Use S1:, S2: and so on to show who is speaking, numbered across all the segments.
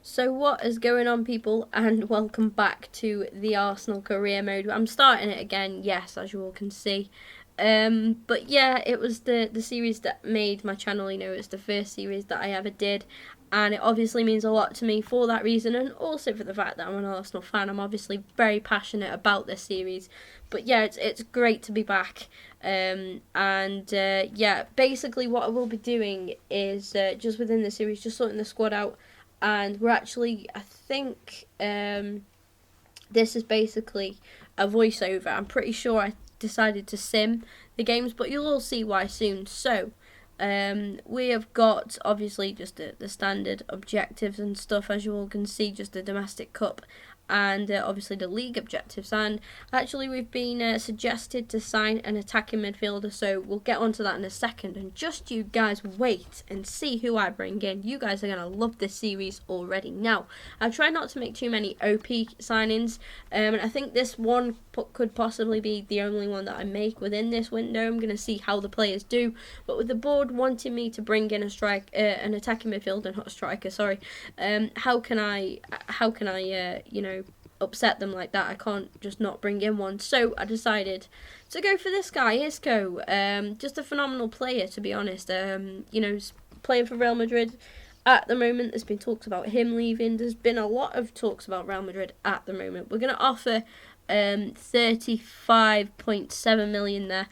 S1: So what is going on, people, and welcome back to the Arsenal career mode. I'm starting it again, yes, as you all can see. But yeah, it was the series that made my channel. It's the first series that I ever did, and it obviously means a lot to me for that reason, and also for the fact that I'm an Arsenal fan. I'm obviously very passionate about this series. But yeah, it's great to be back. Yeah, basically what I will be doing is just within the series, just sorting the squad out, and we're actually, I think, this is basically a voiceover. I'm pretty sure I decided to sim the games, but you'll all see why soon. So, we have got, obviously, just the standard objectives and stuff, as you all can see, just the domestic cup, and obviously the league objectives. And actually, we've been suggested to sign an attacking midfielder, so we'll get onto that in a second. And just you guys wait and see who I bring in. You guys are going to love this series already. Now, I've tried not to make too many OP signings, and I think this one could possibly be the only one that I make within this window. I'm going to see how the players do, but with the board wanting me to bring in an attacking midfielder, not a striker, sorry, how can I upset them like that? I can't just not bring in one. So I decided to go for this guy, Isco. Just a phenomenal player, to be honest. Playing for Real Madrid at the moment. There's been talks about him leaving. There's been a lot of talks about Real Madrid at the moment. We're going to offer 35.7 million there,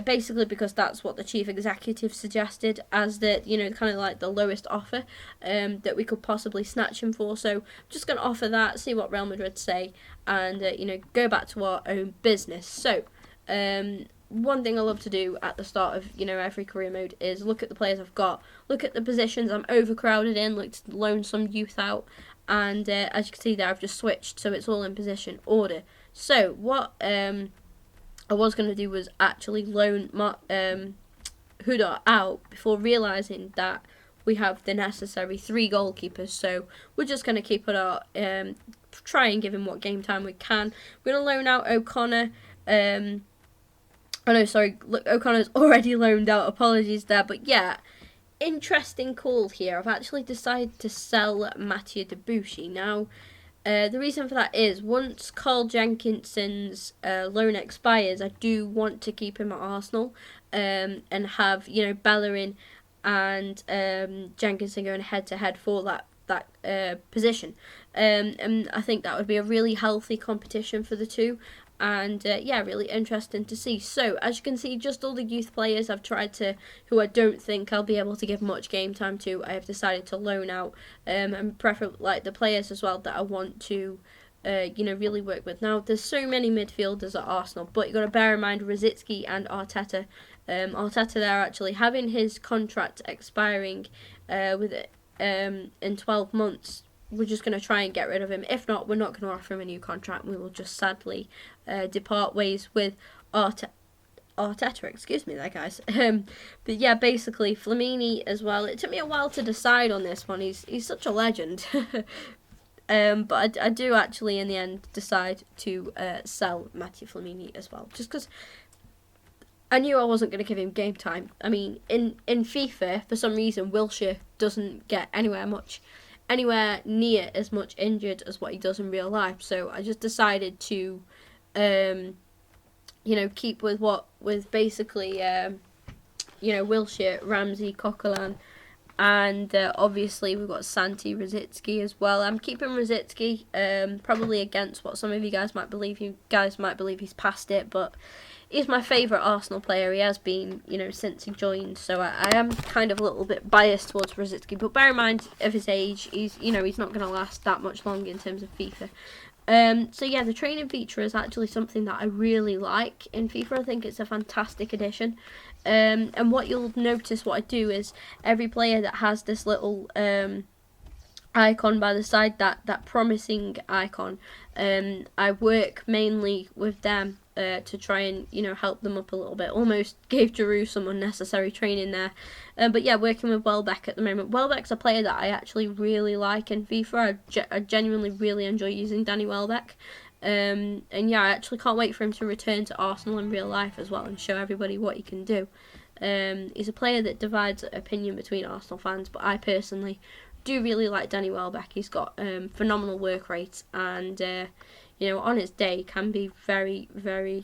S1: basically because that's what the chief executive suggested as the kind of like the lowest offer that we could possibly snatch him for. So I'm just going to offer that, see what Real Madrid say, and go back to our own business. So one thing I love to do at the start of every career mode is look at the players I've got, look at the positions I'm overcrowded in, look to loan some youth out, and as you can see there, I've just switched, so it's all in position order. So what I was going to do was actually loan Huda out before realising that we have the necessary 3 goalkeepers. So we're just going to keep it our try and give him what game time we can. We're going to loan out O'Connor. Look, O'Connor's already loaned out. Apologies there, but yeah. Interesting call here. I've actually decided to sell Mattia Debuchy. Now, the reason for that is once Carl Jenkinson's loan expires, I do want to keep him at Arsenal and have Bellerin and Jenkinson going head to head for that position. And I think that would be a really healthy competition for the two. And yeah, really interesting to see. So as you can see, just all the youth players I've tried to, who I don't think I'll be able to give much game time to, I have decided to loan out, and prefer like the players as well that I want to really work with. Now there's so many midfielders at Arsenal, but you got to bear in mind Rosicky and Arteta. Arteta there actually having his contract expiring in 12 months. We're just going to try and get rid of him. If not, we're not going to offer him a new contract. We will just sadly depart ways with Arteta. Excuse me there, guys. But yeah, basically, Flamini as well. It took me a while to decide on this one. He's such a legend. But I do actually, in the end, decide to sell Matthew Flamini as well. Just because I knew I wasn't going to give him game time. I mean, in FIFA, for some reason, Wilshere doesn't get anywhere near as much injured as what he does in real life. So I just decided to, keep with basically, Wilshere, Ramsey, Coquelin, and obviously we've got Santi Rosicky as well. I'm keeping Rosicky, probably against what some of you guys might believe. You guys might believe he's past it, but he's my favourite Arsenal player. He has been, since he joined. So I am kind of a little bit biased towards Rosicky. But bear in mind of his age, he's not going to last that much longer in terms of FIFA. So yeah, the training feature is actually something that I really like in FIFA. I think it's a fantastic addition. And what you'll notice, what I do is every player that has this little icon by the side, that promising icon, I work mainly with them to try and help them up a little bit. Almost gave Giroud some unnecessary training there, but yeah, working with Welbeck at the moment. Welbeck's a player that I actually really like in FIFA. I genuinely really enjoy using Danny Welbeck, and yeah, I actually can't wait for him to return to Arsenal in real life as well and show everybody what he can do. He's a player that divides opinion between Arsenal fans, but I personally do really like Danny Welbeck. He's got phenomenal work rate, and you know, on his day can be very, very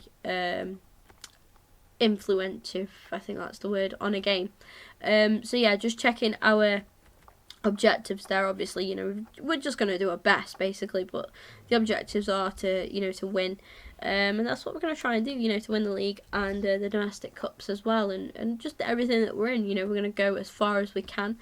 S1: influential, I think that's the word, on a game. So yeah, just checking our objectives there. Obviously, you know, we're just going to do our best basically, but the objectives are to, you know, to win, and that's what we're going to try and do, you know, to win the league and the domestic cups as well, and just everything that we're in. You know, we're going to go as far as we can.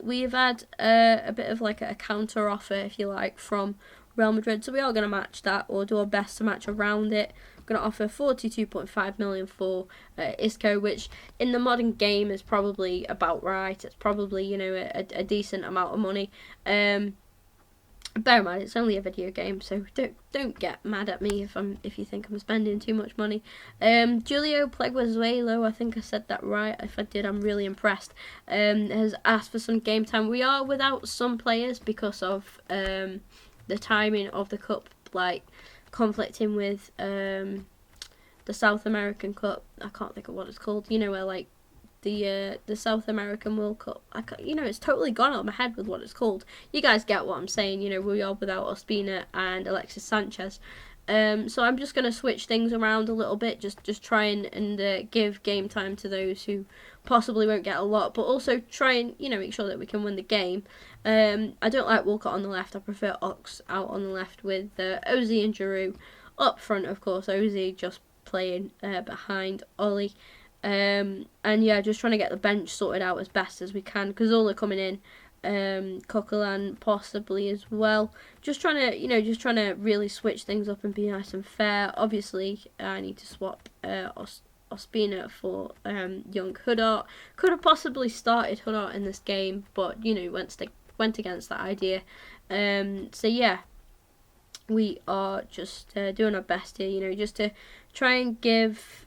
S1: We've had a bit of like a counter offer, if you like, from Real Madrid, so we are going to match that, or do our best to match around it. Going to offer 42.5 million for Isco, which in the modern game is probably about right. It's probably, you know, a decent amount of money. Bear in mind, it's only a video game, so don't get mad at me if you think I'm spending too much money. Julio Pleguezuelo, I think I said that right. If I did, I'm really impressed. Has asked for some game time. We are without some players because of the timing of the cup, like conflicting with the South American Cup. I can't think of what it's called. You know, where like the South American World Cup. You know, it's totally gone out of my head with what it's called. You guys get what I'm saying. You know, we are without Ospina and Alexis Sanchez. So I'm just going to switch things around a little bit, just try and give game time to those who possibly won't get a lot, but also try and, you know, make sure that we can win the game. I don't like Walcott on the left. I prefer Ox out on the left with Ozzy and Giroud up front, of course. Ozzy just playing behind Ollie. And yeah, just trying to get the bench sorted out as best as we can. Cazorla coming in. Coquelin possibly as well. Just trying to really switch things up and be nice and fair. Obviously, I need to swap Ospina for young Huddart. Could have possibly started Huddart in this game, but you know, went against that idea. So yeah, we are just doing our best here. You know, just to try and give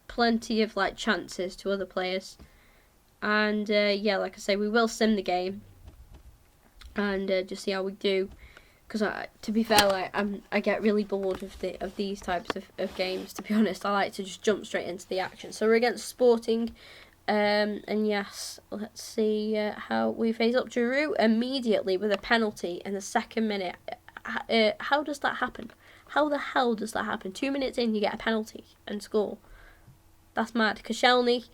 S1: plenty of like chances to other players. And yeah, like I say, we will sim the game and just see how we do, because to be fair, like I get really bored of these types of games. To be honest, I like to just jump straight into the action. So we're against Sporting, and yes, let's see how we face up. Giroud immediately with a penalty in the second minute. How does that happen? How the hell does that happen? 2 minutes in, you get a penalty and score. That's mad. Koscielny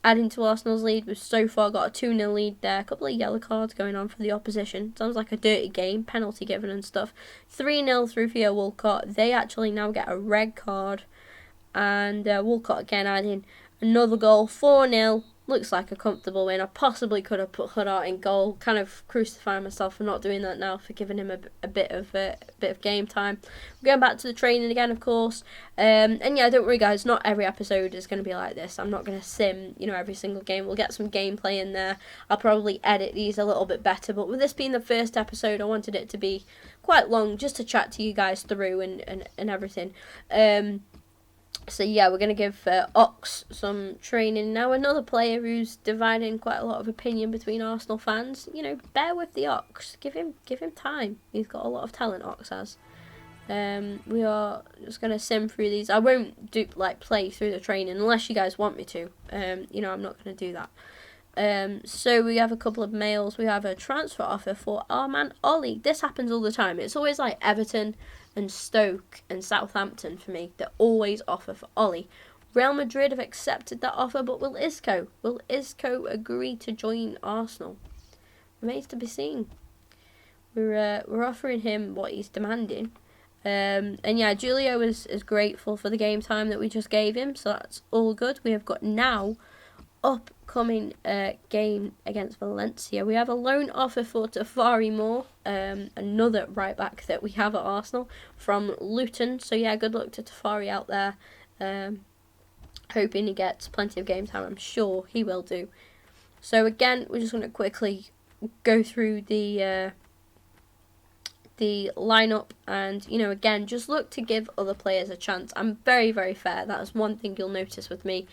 S1: adding to Arsenal's lead. We've so far got a 2-0 lead there. A couple of yellow cards going on for the opposition. Sounds like a dirty game. Penalty given and stuff. 3-0 through Theo Walcott. They actually now get a red card. And Walcott again adding another goal. 4-0. Looks like a comfortable win. I possibly could have put Huddart in goal. Kind of crucifying myself for not doing that now, for giving him a bit of game time. We're going back to the training again, of course. And yeah, don't worry, guys. Not every episode is going to be like this. I'm not going to sim, you know, every single game. We'll get some gameplay in there. I'll probably edit these a little bit better. But with this being the first episode, I wanted it to be quite long, just to chat to you guys through and everything. So yeah, we're going to give Ox some training now. Another player who's dividing quite a lot of opinion between Arsenal fans. You know, bear with the Ox. Give him time. He's got a lot of talent, Ox has. We are just going to sim through these. I won't play through the training unless you guys want me to. You know, I'm not going to do that. So we have a couple of mails. We have a transfer offer for our man Ollie. This happens all the time. It's always like Everton and Stoke and Southampton for me that always offer for Ollie. Real Madrid have accepted that offer, but will Isco agree to join Arsenal? Remains to be seen. We're offering him what he's demanding. And yeah, Julio is grateful for the game time that we just gave him, so that's all good. We have got now upcoming game against Valencia. We have a loan offer for Tafari Moore, another right back that we have at Arsenal from Luton. So yeah, good luck to Tafari out there. Hoping he gets plenty of game time. I'm sure he will do. So again, we're just going to quickly go through the lineup, and you know, again, just look to give other players a chance. I'm very, very fair. That is one thing you'll notice with me.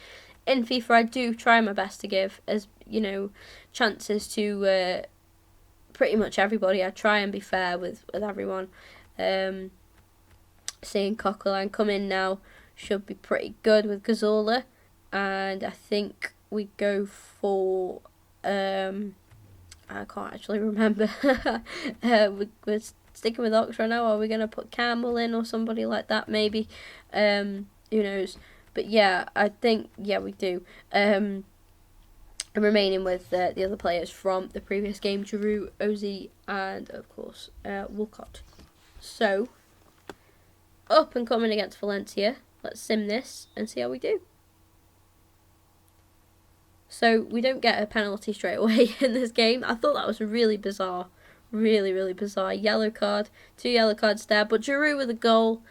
S1: In FIFA, I do try my best to give, as you know, chances to pretty much everybody. I try and be fair with everyone. Seeing Coquelin come in now should be pretty good with Cazorla, and I think we go for I I can't actually remember. We're sticking with Ox right now. Are we going to put Campbell in or somebody like that maybe? Who knows? But yeah, I think, yeah, we do. And remaining with the other players from the previous game, Giroud, Ozzy, and of course Walcott. So, up and coming against Valencia. Let's sim this and see how we do. So, we don't get a penalty straight away in this game. I thought that was really bizarre. Really, really bizarre. Yellow card. 2 yellow cards there. But Giroud with a goal.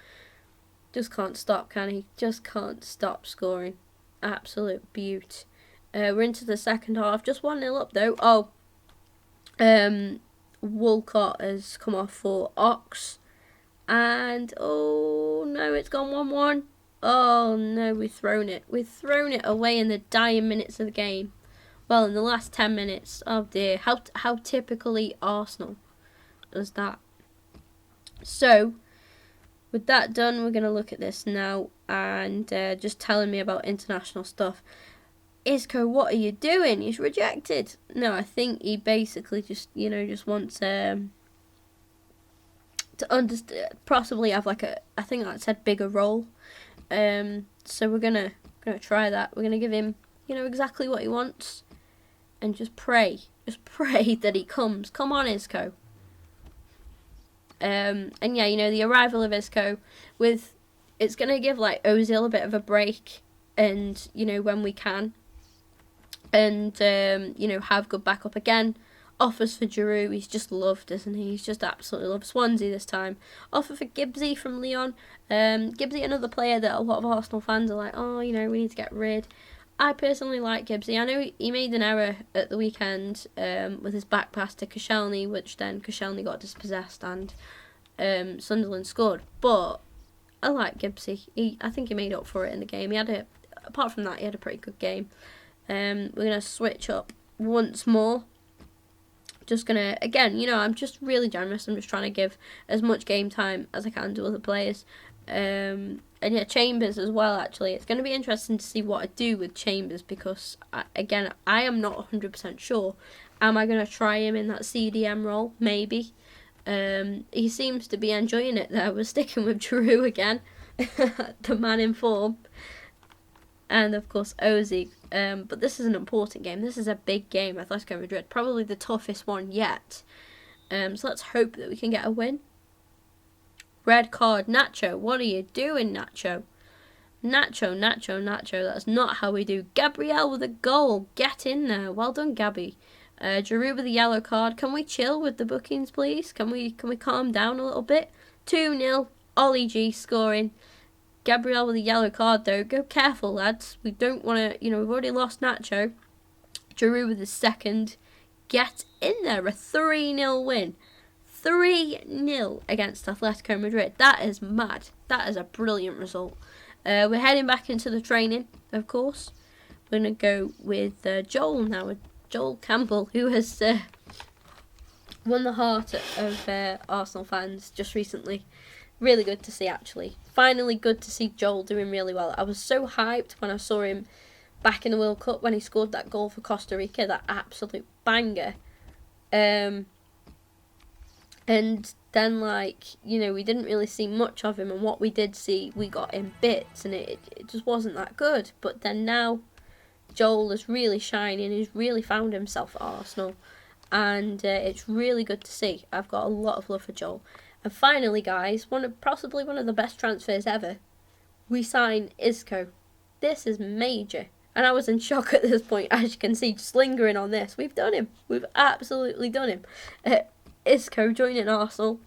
S1: Just can't stop, can he? Just can't stop scoring. Absolute beaut. We're into the second half. Just 1-0 up, though. Oh. Walcott has come off for Ox. And, oh, no, it's gone 1-1. Oh, no, we've thrown it. We've thrown it away in the dying minutes of the game. Well, in the last 10 minutes. Oh, dear. How typically Arsenal was that. So, with that done, we're going to look at this now. And just telling me about international stuff. Isco, what are you doing? He's rejected. No, I think he basically just, just wants to possibly have like I think that said bigger role. So we're gonna try that. We're gonna give him, exactly what he wants, and just pray that he comes. Come on, Isco. And yeah, the arrival of Isco it's gonna give like Ozil a bit of a break, and when we can. And, have good backup again. Offers for Giroud. He's just loved, isn't he? He's just absolutely loved. Swansea this time. Offer for Gibbsy from Lyon. Gibbsy, another player that a lot of Arsenal fans are like, oh, we need to get rid. I personally like Gibbsy. I know he made an error at the weekend with his back pass to Koscielny, which then Koscielny got dispossessed and Sunderland scored. But I like Gibbsy. I think he made up for it in the game. Apart from that, he had a pretty good game. We're going to switch up once more. Just going to, again, I'm just really generous. I'm just trying to give as much game time as I can to other players. And yeah, Chambers as well, actually. It's going to be interesting to see what I do with Chambers because, I am not 100% sure. Am I going to try him in that CDM role? Maybe. He seems to be enjoying it there. We're sticking with Giroud again. The man in form. And, of course, Ozzy. But this is an important game. This is a big game, Atletico Madrid. Probably the toughest one yet. So let's hope that we can get a win. Red card, Nacho. What are you doing, Nacho? Nacho. That's not how we do. Gabriel with a goal. Get in there. Well done, Gabby. Giroud with a yellow card. Can we chill with the bookings, please? Can we calm down a little bit? 2-0. Ollie G scoring. Gabriel with a yellow card, though. Go careful, lads. We don't want to, we've already lost Nacho. Giroud with the second. Get in there. A 3-0 win. 3-0 against Atletico Madrid. That is mad. That is a brilliant result. We're heading back into the training, of course. We're going to go with Joel now. With Joel Campbell, who has won the heart of Arsenal fans just recently. Really good to see, actually. Finally good to see Joel doing really well. I was so hyped when I saw him back in the World Cup when he scored that goal for Costa Rica, that absolute banger. And then, we didn't really see much of him, and what we did see, we got in bits, and it just wasn't that good. But then now, Joel is really shining. He's really found himself at Arsenal, and it's really good to see. I've got a lot of love for Joel. And finally, guys, possibly one of the best transfers ever. We sign Isco. This is major. And I was in shock at this point, as you can see, just lingering on this. We've done him. We've absolutely done him. Isco joining Arsenal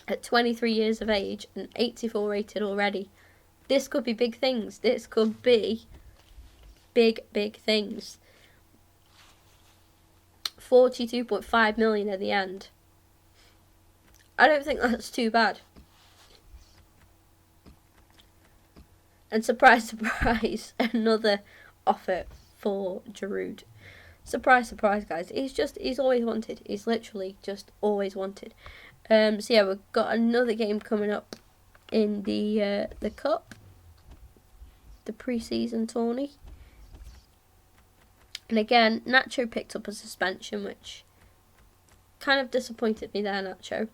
S1: at 23 years of age and 84 rated already. This could be big things. This could be big things. 42.5 million at the end. I don't think that's too bad. And surprise, another offer for Giroud. Surprise, guys. He's always wanted. He's literally just always wanted. So yeah, we've got another game coming up in the cup, the pre-season tourney. And again, Nacho picked up a suspension, which kind of disappointed me there, Nacho.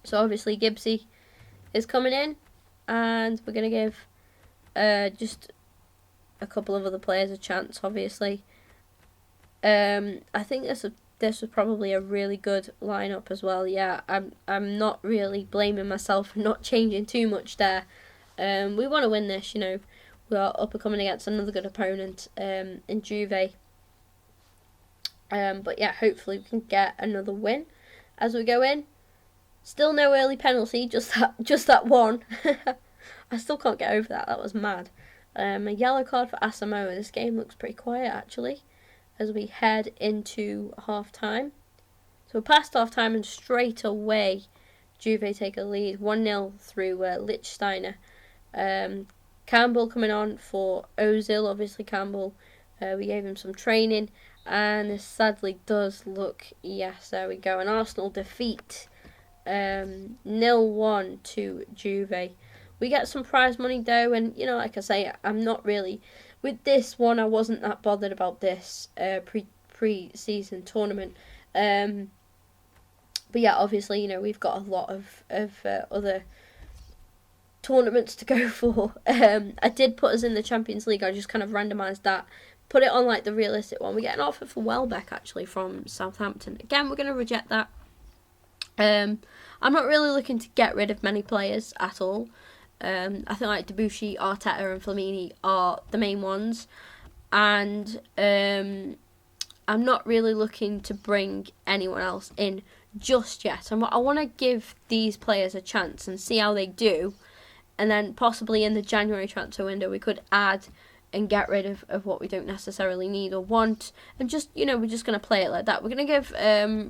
S1: So obviously Gibbsy is coming in, and we're going to give just a couple of other players a chance, obviously. I think this was probably a really good lineup as well. Yeah, I'm not really blaming myself for not changing too much there. We want to win this, you know. We are up and coming against another good opponent in Juve. But yeah, hopefully we can get another win as we go in. Still no early penalty, just that one. I still can't get over that. That was mad. A yellow card for Asamoah. This game looks pretty quiet actually, as we head into half time. So we're past half time, and straight away Juve take a lead 1-0 through Lichtsteiner. Campbell coming on for Ozil. Obviously Campbell, we gave him some training, and this sadly does look, yes, there we go, an Arsenal defeat. 0-1 to Juve. We get some prize money though, and you know, like I say, I'm not really, with this one, I wasn't that bothered about this pre-season tournament. But yeah, obviously, you know, we've got a lot of other tournaments to go for. I did put us in the Champions League. I just kind of randomised that, put it on like the realistic one. We get an offer for Welbeck actually from Southampton. Again, we're going to reject that. I'm not really looking to get rid of many players at all. I think like Debuchy, Arteta and Flamini are the main ones, and I'm not really looking to bring anyone else in just yet. I want to give these players a chance and see how they do, and then possibly in the January transfer window we could add and get rid of what we don't necessarily need or want, and just, you know, we're just going to play it like that. We're going to give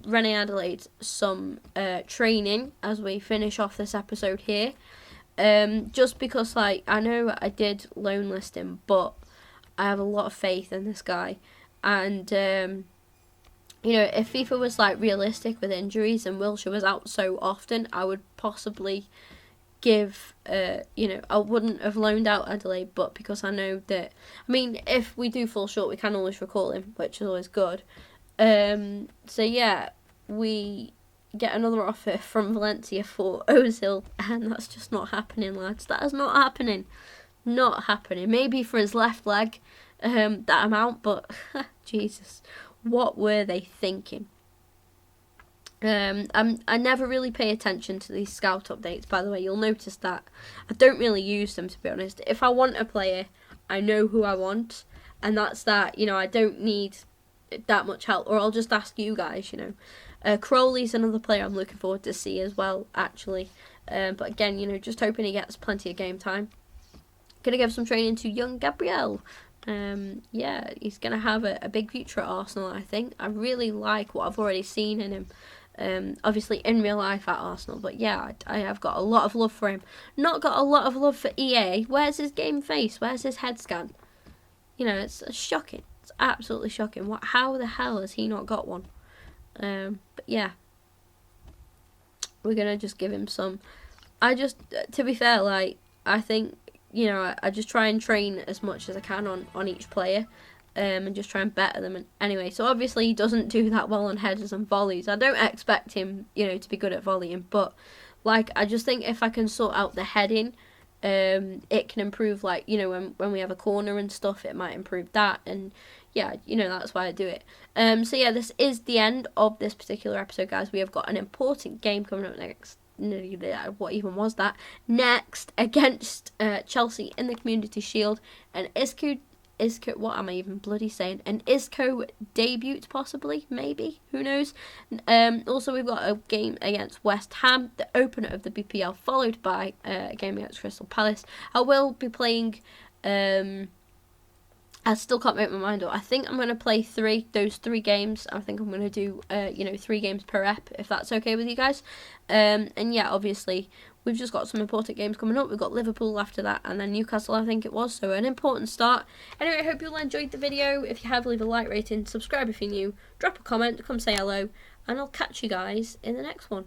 S1: Rene Adelaide some training as we finish off this episode here, just because, like, I know I did loan list him, but I have a lot of faith in this guy, and you know, if FIFA was like realistic with injuries and Wilshere was out so often, I would possibly give, you know, I wouldn't have loaned out Adelaide, but because I know that, I mean, if we do fall short, we can always recall him, which is always good. So yeah, we get another offer from Valencia for Ozil, and that's just not happening, lads. That is not happening. Not happening. Maybe for his left leg, that amount, but Jesus, what were they thinking? I never really pay attention to these scout updates, by the way. You'll notice that I don't really use them, to be honest. If I want a player, I know who I want, and that's that. You know, I don't need that much help, or I'll just ask you guys, you know. Crowley's another player I'm looking forward to see as well, actually. But again, you know, just hoping he gets plenty of game time. Gonna give some training to young Gabriel. Yeah, he's gonna have a big future at Arsenal, I think. I really like what I've already seen in him. Obviously in real life at Arsenal, but yeah, I have got a lot of love for him. Not got a lot of love for EA. Where's his game face? Where's his head scan? You know, it's shocking. It's absolutely shocking. How the hell has he not got one? But yeah, we're gonna just give him some. To be fair, like, I think, you know, I just try and train as much as I can on each player. And just try and better them. And anyway, so obviously he doesn't do that well on headers and volleys. I don't expect him, you know, to be good at volleying, but like, I just think if I can sort out the heading, it can improve, like, you know, when we have a corner and stuff, it might improve that. And yeah, you know, that's why I do it. So yeah, this is the end of this particular episode, guys. We have got an important game coming up next. What even was that? Next, against Chelsea in the Community Shield, and Isco, what am I even bloody saying? An Isco debut, possibly, maybe, who knows? Also, we've got a game against West Ham, the opener of the BPL, followed by a game against Crystal Palace. I will be playing, I still can't make my mind up. I think I'm going to play those three games. I think I'm going to do, you know, 3 games per ep, if that's okay with you guys. And yeah, obviously, we've just got some important games coming up. We've got Liverpool after that, and then Newcastle, I think it was. So an important start. Anyway, I hope you all enjoyed the video. If you have, leave a like rating, subscribe if you're new, drop a comment, come say hello, and I'll catch you guys in the next one.